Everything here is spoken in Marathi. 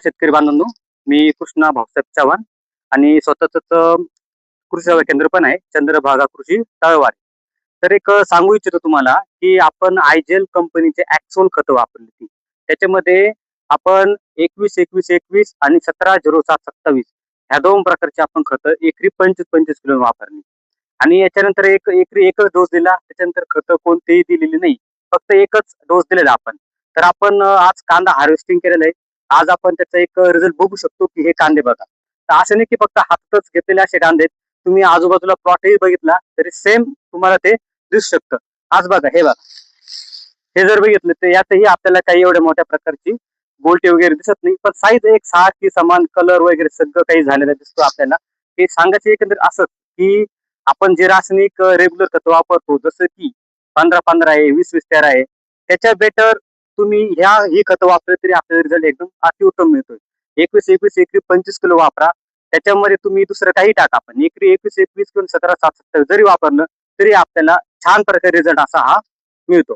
शेतकरी बांधवांनो, मी कृष्णा भाऊसाहेब चव्हाण आणि स्वतःच कृषी सेवा केंद्र पण आहे, चंद्रभागा कृषी तळवार. तर एक सांगू इच्छितो तुम्हाला, की आपण आयजेल कंपनीचे ॲक्सोल खतं वापरली ती. त्याच्यामध्ये आपण 21-21-21 आणि 17-07-27 ह्या 2 प्रकारची आपण खतं एकरी 25-25 किलो वापरली. आणि याच्यानंतर एकरी एकच डोस दिला. त्याच्यानंतर खतं कोणतेही दिलेली नाही. फक्त एकच डोस दिलेला आपण. तर आपण आज कांदा हार्वेस्टिंग केलेलं आहे. आज आपण त्याचा एक रिझल्ट बघू शकतो, की हे कांदे बघा. तर असं नाही की फक्त हातातच घेतलेले असे कांदे आहेत. तुम्ही आजूबाजूला प्लॉटही बघितला तरी सेम तुम्हाला ते दिसू शकतं. आज बघा, हे बघा. हे जर बघितलं तर यातही आपल्याला काही एवढ्या मोठ्या प्रकारची गोलटी वगैरे दिसत नाही. पण साईज एक सारखी समान कलर वगैरे सगळं काही झालेलं दिसतो आपल्याला. हे सांगायचं एकंदरीत असंच, की आपण जे रासायनिक रेग्युलर खतं वापरतो जसं की 15-15 आहे, 20-20 13 आहे. त्याच्या बेटर तुम्ही ही खतं वापरली तरी आपल्याला रिझल्ट एकदम अतिउत्तम मिळतोय. 21-21 एकरी 25 किलो वापरा. त्याच्यामध्ये तुम्ही दुसरं काही टाका. पण एकरी 21-21 किंवा 17-7-27 जरी वापरलं तरी आपल्याला छान प्रकारे रिझल्ट असा हा मिळतो.